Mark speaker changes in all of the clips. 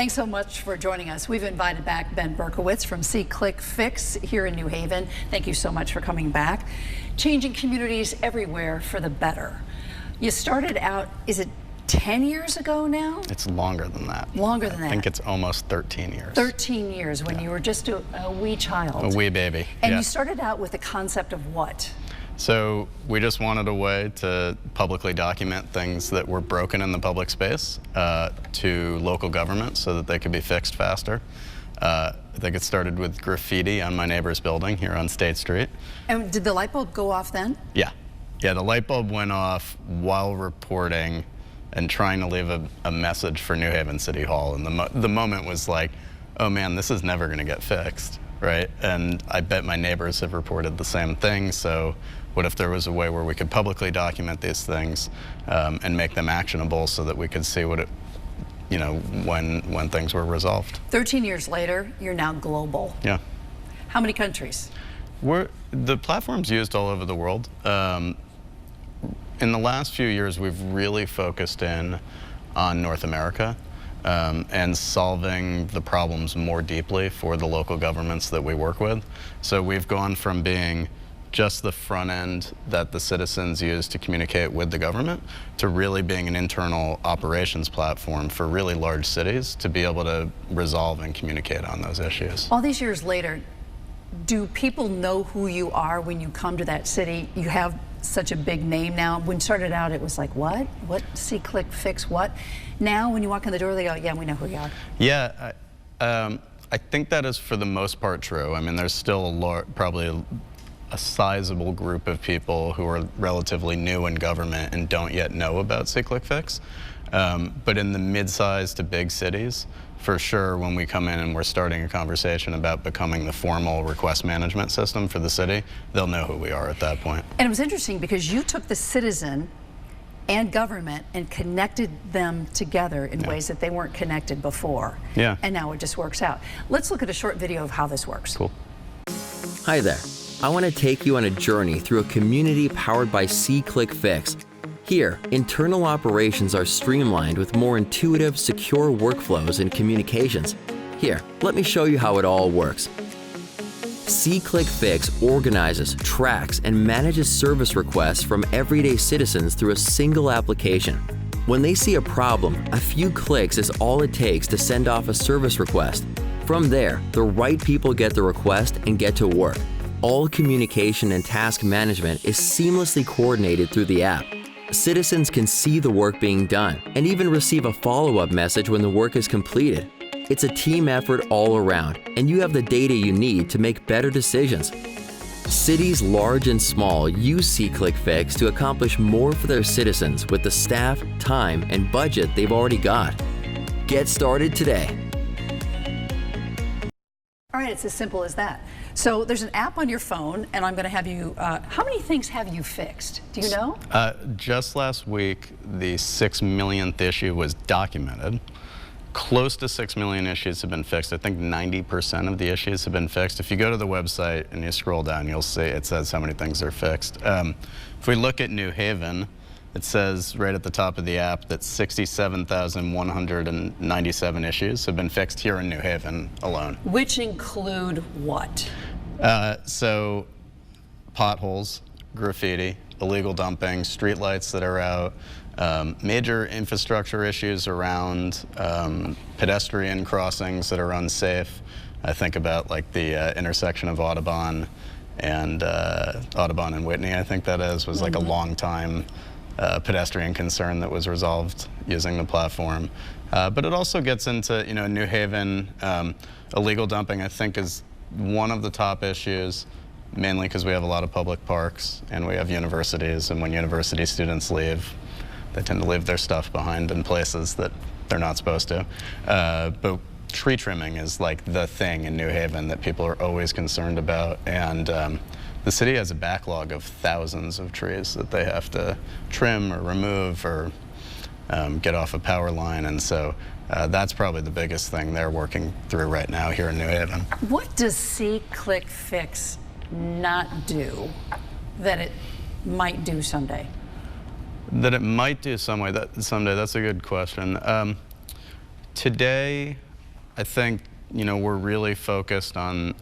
Speaker 1: Thanks so much for joining us. We've invited back Ben Berkowitz from SeeClickFix here in New Haven. Thank you so much for coming back. Changing communities everywhere for the better. You started out, is it 10 years ago now?
Speaker 2: It's longer than that.
Speaker 1: Longer than that?
Speaker 2: I think it's almost 13 years.
Speaker 1: 13 years when you were just a wee child.
Speaker 2: A wee baby.
Speaker 1: And you started out with the concept of what?
Speaker 2: So we just wanted a way to publicly document things that were broken in the public space to local government so that they could be fixed faster. I think it started with graffiti on my neighbor's building here on State Street.
Speaker 1: And did the light bulb go off then?
Speaker 2: Yeah. Yeah, the light bulb went off while reporting and trying to leave a message for New Haven City Hall. And the moment was like, oh man, this is never gonna get fixed, right? And I bet my neighbors have reported the same thing, so what if there was a way where we could publicly document these things and make them actionable so that we could see what it, you know, when things were resolved.
Speaker 1: 13 years later, you're now global.
Speaker 2: Yeah.
Speaker 1: How many countries?
Speaker 2: The platform's used all over the world. In the last few years, we've really focused in on North America and solving the problems more deeply for the local governments that we work with. So we've gone from being just the front end that the citizens use to communicate with the government to really being an internal operations platform for really large cities to be able to resolve and communicate on those issues.
Speaker 1: All these years later, do people know who you are when you come to that city? You have such a big name now. When you started out, it was like, what? What? SeeClickFix, what? Now, when you walk in the door, they go, yeah, we know who you are.
Speaker 2: Yeah, I think that is for the most part true. I mean, there's still probably a sizable group of people who are relatively new in government and don't yet know about SeeClickFix. But in the mid-sized to big cities, for sure, when we come in and we're starting a conversation about becoming the formal request management system for the city, they'll know who we are at that point.
Speaker 1: And it was interesting because you took the citizen and government and connected them together in ways that they weren't connected before.
Speaker 2: Yeah.
Speaker 1: And now it just works out. Let's look at a short video of how this works.
Speaker 2: Cool.
Speaker 3: Hi there. I want to take you on a journey through a community powered by SeeClickFix. Here, internal operations are streamlined with more intuitive, secure workflows and communications. Here, let me show you how it all works. SeeClickFix organizes, tracks, and manages service requests from everyday citizens through a single application. When they see a problem, a few clicks is all it takes to send off a service request. From there, the right people get the request and get to work. All communication and task management is seamlessly coordinated through the app. Citizens can see the work being done and even receive a follow-up message when the work is completed. It's a team effort all around, and you have the data you need to make better decisions. Cities large and small use SeeClickFix to accomplish more for their citizens with the staff, time, and budget they've already got. Get started today.
Speaker 1: All right, it's as simple as that. So there's an app on your phone, and I'm going to have you, how many things have you fixed? Do you know?
Speaker 2: Just last week, the 6 millionth issue was documented. Close to 6 million issues have been fixed. I think 90% of the issues have been fixed. If you go to the website and you scroll down, you'll see it says how many things are fixed. If we look at New Haven, it says right at the top of the app that 67,197 issues have been fixed here in New Haven alone.
Speaker 1: Which include what?
Speaker 2: So potholes, graffiti, illegal dumping, streetlights that are out, major infrastructure issues around pedestrian crossings that are unsafe. I think about like the intersection of Audubon and Whitney, I think that was like a long time pedestrian concern that was resolved using the platform. But it also gets into, you know, New Haven, illegal dumping I think is one of the top issues, mainly because we have a lot of public parks and we have universities, and when university students leave, they tend to leave their stuff behind in places that they're not supposed to. But tree trimming is like the thing in New Haven that people are always concerned about, and the city has a backlog of thousands of trees that they have to trim or remove or get off a power line, and so that's probably the biggest thing they're working through right now here in New Haven.
Speaker 1: What does SeeClickFix not do that it might do someday?
Speaker 2: That it might do someday, that's a good question. Today, I think, we're really focused on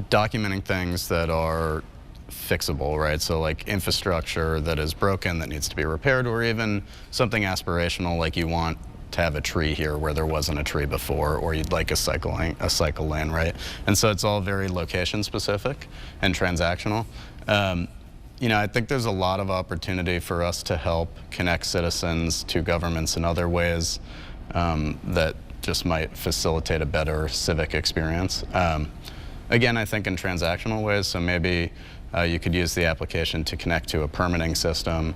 Speaker 2: documenting things that are fixable, right? So like infrastructure that is broken that needs to be repaired, or even something aspirational like you want to have a tree here where there wasn't a tree before, or you'd like a cycle lane, right? And so it's all very location specific and transactional. I think there's a lot of opportunity for us to help connect citizens to governments in other ways that just might facilitate a better civic experience. Again, I think in transactional ways, so maybe you could use the application to connect to a permitting system,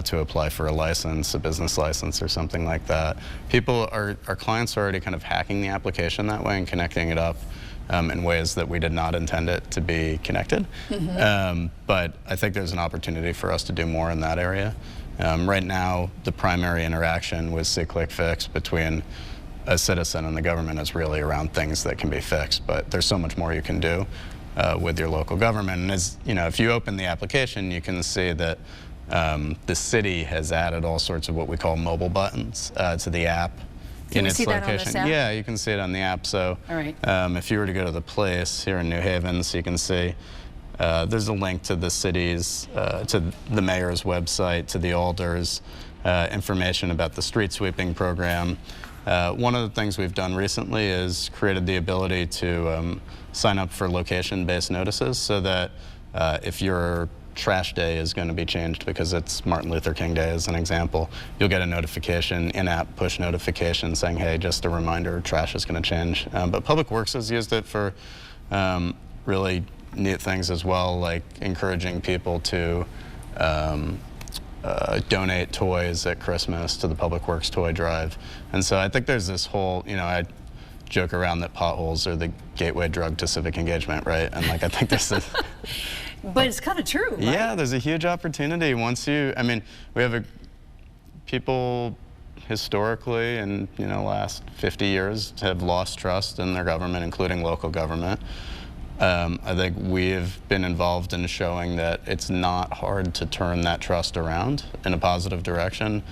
Speaker 2: to apply for a license, a business license or something like that. Our clients are already kind of hacking the application that way and connecting it up in ways that we did not intend it to be connected. But I think there's an opportunity for us to do more in that area. Right now, the primary interaction with See-Click-Fix between a citizen and the government is really around things that can be fixed, but there's so much more you can do with your local government. And as if you open the application, you can see that the city has added all sorts of what we call mobile buttons to the app.
Speaker 1: Can we see that on this app?
Speaker 2: Yeah, you can see it on the app. So
Speaker 1: all right.
Speaker 2: If you were to go to the place here in New Haven, so you can see there's a link to the city's, to the mayor's website, to the alders, information about the street sweeping program. One of the things we've done recently is created the ability to sign up for location-based notices, so that if your trash day is going to be changed because it's Martin Luther King Day, as an example, you'll get a notification, in-app push notification saying, hey, just a reminder, trash is going to change. But Public Works has used it for really neat things as well, like encouraging people to donate toys at Christmas to the Public Works toy drive. And so I think there's this whole, I joke around that potholes are the gateway drug to civic engagement, right? And like, I think there's this...
Speaker 1: But it's kind of true, right?
Speaker 2: Yeah, there's a huge opportunity once we have people historically in, last 50 years have lost trust in their government, including local government. I think we've been involved in showing that it's not hard to turn that trust around in a positive direction,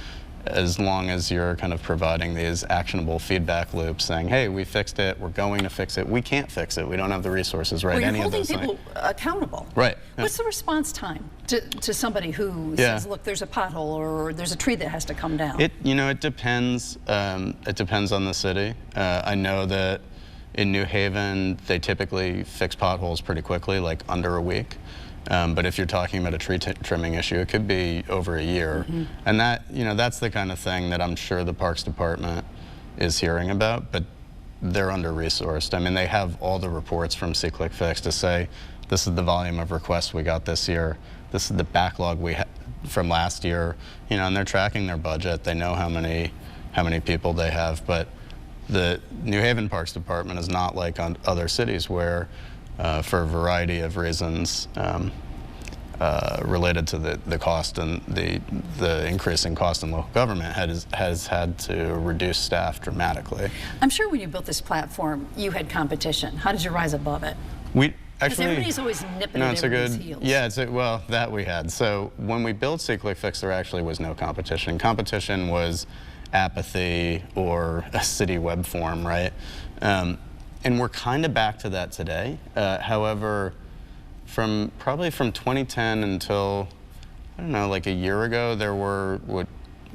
Speaker 2: as long as you're kind of providing these actionable feedback loops saying, hey, we fixed it, we're going to fix it, we can't fix it, we don't have the resources, right?
Speaker 1: Well,
Speaker 2: Any
Speaker 1: you're
Speaker 2: of
Speaker 1: holding
Speaker 2: those
Speaker 1: people
Speaker 2: things.
Speaker 1: accountable.
Speaker 2: Right.
Speaker 1: What's the response time to somebody who says, look, there's a pothole or there's a tree that has to come down?
Speaker 2: It depends. It depends on the city. I know that in New Haven, they typically fix potholes pretty quickly, like under a week. But if you're talking about a tree trimming issue, it could be over a year. And that, that's the kind of thing that I'm sure the Parks Department is hearing about, but they're under-resourced. I mean, they have all the reports from See-Click-Fix to say, this is the volume of requests we got this year, this is the backlog we had from last year, and they're tracking their budget. They know how many people they have, but the New Haven Parks Department is not like on other cities where, for a variety of reasons related to the cost and the increasing cost in local government, has had to reduce staff dramatically.
Speaker 1: I'm sure when you built this platform, you had competition. How did you rise above it? Because everybody's always nipping at everybody's heels.
Speaker 2: Yeah, well, that we had. So when we built See-Click-Fix, there actually was no competition. Competition was apathy or a city web form, right? And we're kind of back to that today. However, probably from 2010 until, I don't know, like a year ago, there were what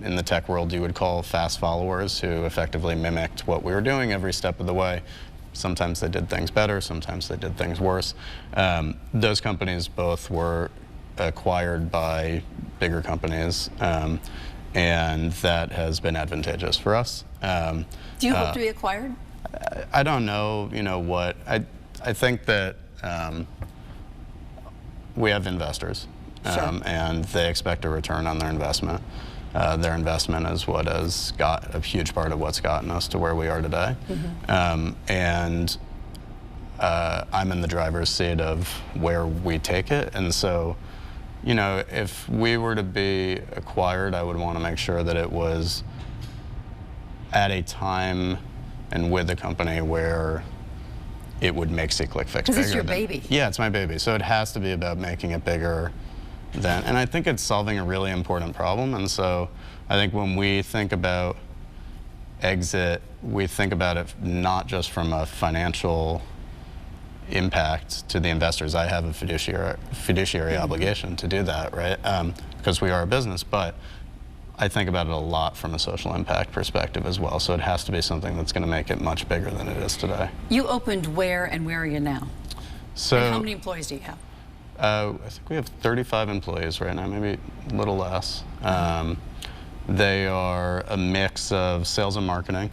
Speaker 2: in the tech world you would call fast followers who effectively mimicked what we were doing every step of the way. Sometimes they did things better, sometimes they did things worse. Those companies both were acquired by bigger companies, and that has been advantageous for us.
Speaker 1: Do you hope to be acquired?
Speaker 2: I don't know, what. I think that we have investors, and they expect a return on their investment. Their investment is what has got a huge part of what's gotten us to where we are today. And I'm in the driver's seat of where we take it. And so, if we were to be acquired, I would want to make sure that it was at a time and with a company where it would make See-Click-Fix bigger.
Speaker 1: Because it's your baby.
Speaker 2: Yeah, it's my baby. So it has to be about making it bigger than, and I think it's solving a really important problem. And so I think when we think about exit, we think about it not just from a financial impact to the investors. I have a fiduciary obligation to do that, right? Because we are a business, but I think about it a lot from a social impact perspective as well. So it has to be something that's going to make it much bigger than it is today.
Speaker 1: You opened where, and where are you now?
Speaker 2: So
Speaker 1: And how many employees do you have?
Speaker 2: I think we have 35 employees right now, maybe a little less. They are a mix of sales and marketing,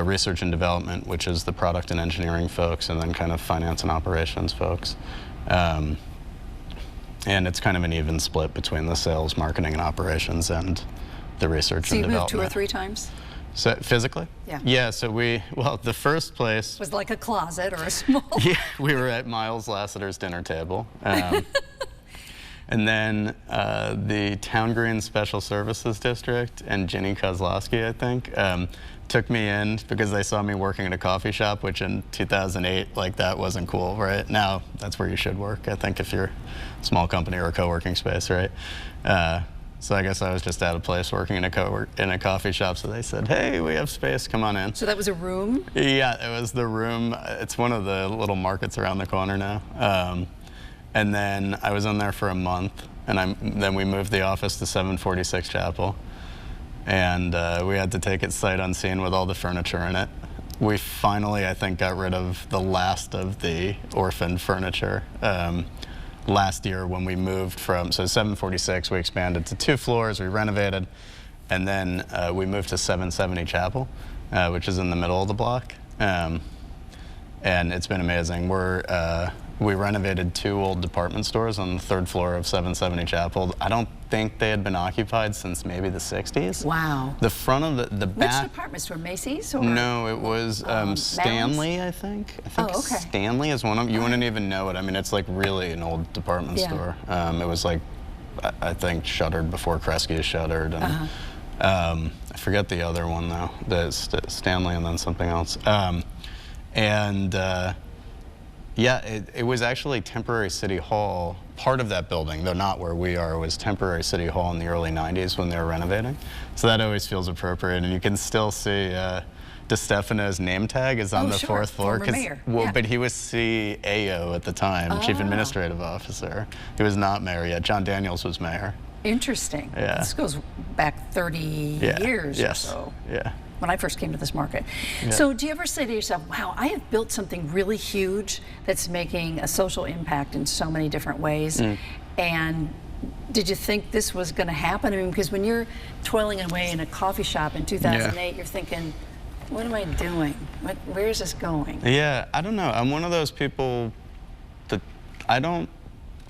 Speaker 2: research and development, which is the product and engineering folks, and then kind of finance and operations folks. And it's kind of an even split between the sales, marketing, and operations and the research and development.
Speaker 1: So you moved 2 or 3 times?
Speaker 2: So physically?
Speaker 1: Yeah.
Speaker 2: Yeah, so the first place
Speaker 1: Was like a closet or a small?
Speaker 2: Yeah, we were at Miles Lassiter's dinner table. And then the Town Green Special Services District and Ginny Kozlowski, I think, took me in because they saw me working at a coffee shop, which in 2008, like, that wasn't cool, right? Now, that's where you should work, I think, if you're a small company or a co-working space, right? So I guess I was just at a place working in a coffee shop, so they said, hey, we have space, come on in.
Speaker 1: So that was a room?
Speaker 2: Yeah, it was the room. It's one of the little markets around the corner now. And then I was in there for a month, and then we moved the office to 746 Chapel. And we had to take it sight unseen with all the furniture in it. We finally, I think, got rid of the last of the orphaned furniture last year when we moved from, so 746, we expanded to 2 floors, we renovated, and then we moved to 770 Chapel, which is in the middle of the block. And it's been amazing. We renovated 2 old department stores on the 3rd floor of 770 Chapel. I don't think they had been occupied since maybe the 60s.
Speaker 1: Wow.
Speaker 2: The front of the back.
Speaker 1: Which department store, Macy's? Or?
Speaker 2: No, it was Stanley, I think.
Speaker 1: Oh, okay.
Speaker 2: Stanley is one of them. You wouldn't even know it. I mean, it's like really an old department store. It was like, I think, shuttered before Kresge's shuttered. And, I forget the other one, though. The Stanley and then something else. Yeah, it was actually temporary City Hall. Part of that building, though not where we are, was temporary City Hall in the early 90s when they were renovating. So that always feels appropriate. And you can still see DeStefano's name tag is on the 4th floor.
Speaker 1: Former mayor.
Speaker 2: Well,
Speaker 1: Yeah.
Speaker 2: but he was CAO at the time, Chief Administrative Officer. He was not mayor yet. John Daniels was mayor.
Speaker 1: Interesting.
Speaker 2: Yeah.
Speaker 1: This goes back 30 years or so.
Speaker 2: Yeah.
Speaker 1: When I first came to this market. So do you ever say to yourself, wow, I have built something really huge that's making a social impact in so many different ways, and did you think this was going to happen? I mean, because when you're toiling away in a coffee shop in 2008, you're thinking, what am I doing? Where is this going?
Speaker 2: Yeah, I don't know. I'm one of those people that I don't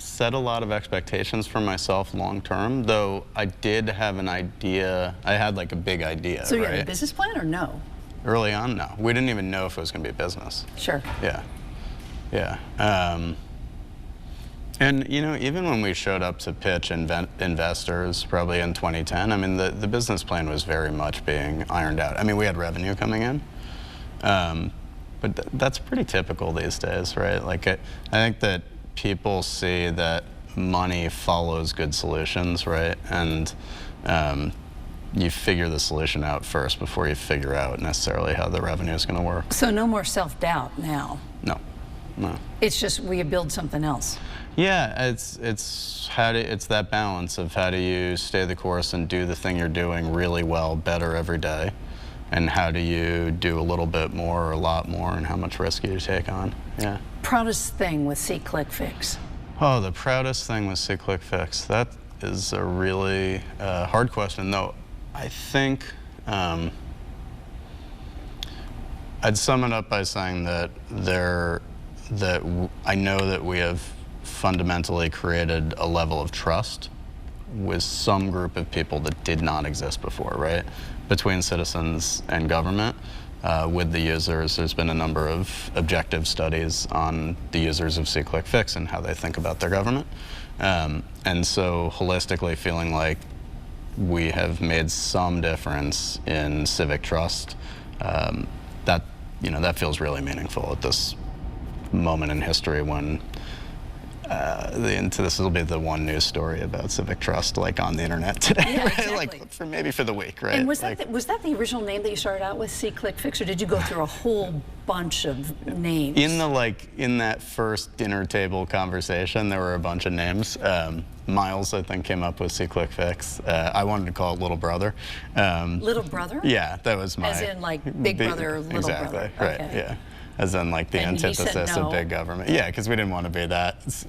Speaker 2: set a lot of expectations for myself long term, though I did have an idea. I had like a big idea,
Speaker 1: So you
Speaker 2: right?
Speaker 1: had a business plan or no?
Speaker 2: Early on, no. We didn't even know if it was going to be a business.
Speaker 1: Sure.
Speaker 2: Yeah. Yeah. And, you know, even when we showed up to pitch investors, probably in 2010, I mean, the business plan was very much being ironed out. I mean, we had revenue coming in, but that's pretty typical these days, right? Like, I think that people see that money follows good solutions, right? And you figure the solution out first before you figure out necessarily how the revenue is going to work.
Speaker 1: So no more self-doubt now.
Speaker 2: No.
Speaker 1: It's just we build something else.
Speaker 2: Yeah, it's that balance of how do you stay the course and do the thing you're doing really well, better every day, and how do you do a little bit more or a lot more, and how much risk do you take on? Yeah.
Speaker 1: Proudest thing with C-Click-Fix?
Speaker 2: Oh, the proudest thing with C-Click-Fix. That is a really hard question, though. I think I'd sum it up by saying that I know that we have fundamentally created a level of trust with some group of people that did not exist before, right? Between citizens and government. With the users, there's been a number of objective studies on the users of C-Click-Fix and how they think about their government. And so holistically feeling like we have made some difference in civic trust, that feels really meaningful at this moment in history when this will be the one news story about civic trust like on the internet today,
Speaker 1: Yeah,
Speaker 2: right?
Speaker 1: exactly.
Speaker 2: Like maybe for the week, right?
Speaker 1: And was
Speaker 2: Like,
Speaker 1: that the original name that you started out with, See Click Fix, or did you go through a whole bunch of names?
Speaker 2: in that first dinner table conversation, there were a bunch of names. Miles, I think, came up with See Click Fix. I wanted to call it Little Brother.
Speaker 1: Little Brother?
Speaker 2: Yeah, that was my.
Speaker 1: As in like Big Brother, Little
Speaker 2: exactly,
Speaker 1: Brother.
Speaker 2: right,
Speaker 1: Okay.
Speaker 2: yeah. As in like the
Speaker 1: And he said
Speaker 2: antithesis
Speaker 1: no.
Speaker 2: of big government. Yeah, because we didn't want to be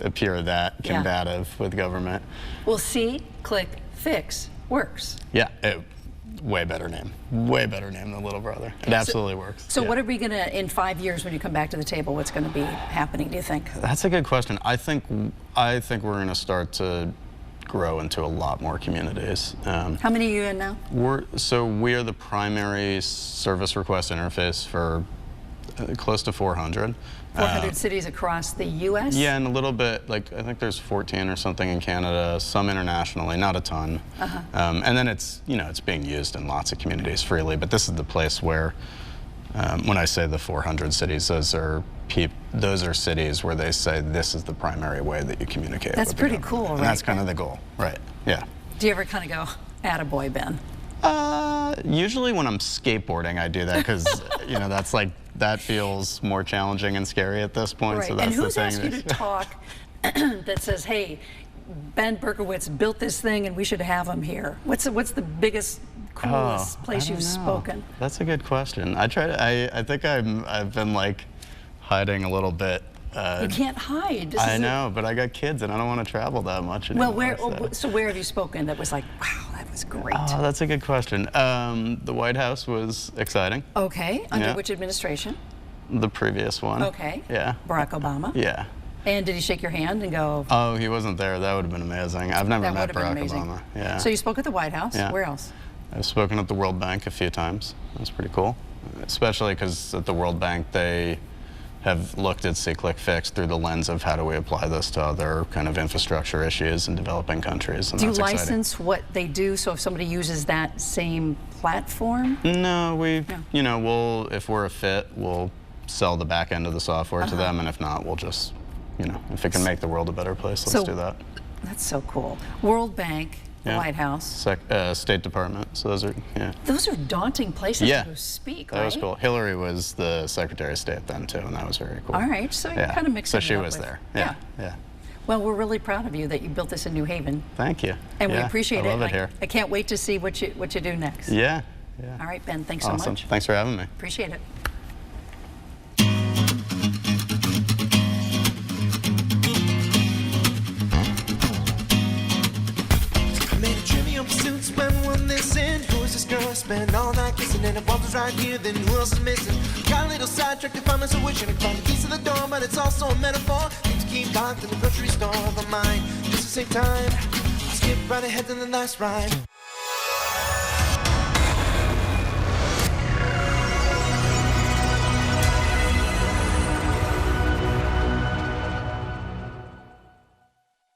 Speaker 2: appear that
Speaker 1: Yeah.
Speaker 2: combative with government.
Speaker 1: Well, See Click Fix works.
Speaker 2: Yeah, way better name. Way better name than Little Brother. It absolutely works.
Speaker 1: So
Speaker 2: yeah.
Speaker 1: what are we going to, in 5 years when you come back to the table, what's going to be happening, do you think?
Speaker 2: That's a good question. I think we're going to start to grow into a lot more communities.
Speaker 1: How many are you in now?
Speaker 2: We are the primary service request interface for close to 400.
Speaker 1: 400 cities across the U.S.?
Speaker 2: Yeah, and a little bit, like I think there's 14 or something in Canada, some internationally, not a ton. And then it's being used in lots of communities freely, but this is the place where, when I say the 400 cities, those are cities where they say this is the primary way that you communicate.
Speaker 1: That's
Speaker 2: with the
Speaker 1: pretty
Speaker 2: government.
Speaker 1: cool,
Speaker 2: And
Speaker 1: right
Speaker 2: that's kind of the goal, right? Yeah.
Speaker 1: Do you ever kind of go, attaboy, Ben?
Speaker 2: Usually when I'm skateboarding, I do that because that feels more challenging and scary at this point.
Speaker 1: Right.
Speaker 2: So that's
Speaker 1: And who's
Speaker 2: the thing.
Speaker 1: asked you to talk that says, hey, Ben Berkowitz built this thing and we should have him here? What's the biggest, coolest place
Speaker 2: I don't
Speaker 1: you've
Speaker 2: know.
Speaker 1: spoken?
Speaker 2: That's a good question. I think I've been like hiding a little bit.
Speaker 1: You can't hide.
Speaker 2: I know, but I got kids and I don't want to travel that much anymore.
Speaker 1: Well, so where have you spoken that was like, wow, that was great?
Speaker 2: Oh, that's a good question. The White House was exciting.
Speaker 1: Okay, under
Speaker 2: Yeah.
Speaker 1: which administration?
Speaker 2: The previous one.
Speaker 1: Okay.
Speaker 2: Yeah.
Speaker 1: Barack Obama?
Speaker 2: Yeah.
Speaker 1: And did he shake your hand and go?
Speaker 2: Oh, he wasn't there. That would have been amazing. I've never
Speaker 1: That
Speaker 2: met
Speaker 1: would have been
Speaker 2: Barack
Speaker 1: amazing.
Speaker 2: Obama. Yeah.
Speaker 1: So you spoke at the White House.
Speaker 2: Yeah.
Speaker 1: Where else?
Speaker 2: I've spoken at the World Bank a few times. That's pretty cool. Especially because at the World Bank they have looked at See Click Fix through the lens of how do we apply this to other kind of infrastructure issues in developing countries. And
Speaker 1: Do you
Speaker 2: that's exciting.
Speaker 1: license what they do? So if somebody uses that same platform?
Speaker 2: No, if we're a fit, we'll sell the back end of the software to them, and if not, we'll just, if it can make the world a better place, let's do that.
Speaker 1: That's so cool. World Bank, the
Speaker 2: Yeah.
Speaker 1: White House.
Speaker 2: State Department. So those are,
Speaker 1: Those are daunting places
Speaker 2: Yeah.
Speaker 1: to speak,
Speaker 2: That
Speaker 1: right?
Speaker 2: was cool. Hillary was the Secretary of State then too, and that was very cool.
Speaker 1: All right, so you're kind of mixing it
Speaker 2: So she
Speaker 1: up
Speaker 2: was
Speaker 1: with-
Speaker 2: there.
Speaker 1: Yeah.
Speaker 2: Yeah.
Speaker 1: Well, we're really proud of you that you built this in New Haven,
Speaker 2: Thank you.
Speaker 1: and we
Speaker 2: Yeah,
Speaker 1: appreciate it.
Speaker 2: I love
Speaker 1: and
Speaker 2: it here.
Speaker 1: I can't wait to see what you do next.
Speaker 2: Yeah. Yeah.
Speaker 1: All right, Ben, thanks so
Speaker 2: Awesome.
Speaker 1: much.
Speaker 2: Thanks for having me.
Speaker 1: Appreciate it.
Speaker 4: Made a trivial pursuits when one listened. Who is this girl I spend all night kissing? And if one was right here, then who else is missing? Got a little sidetracked to find myself wishing I could find the keys to the door, but it's also a metaphor. Things keep locked in the grocery store of my mind. Just to save time, I'll skip right ahead to the last ride.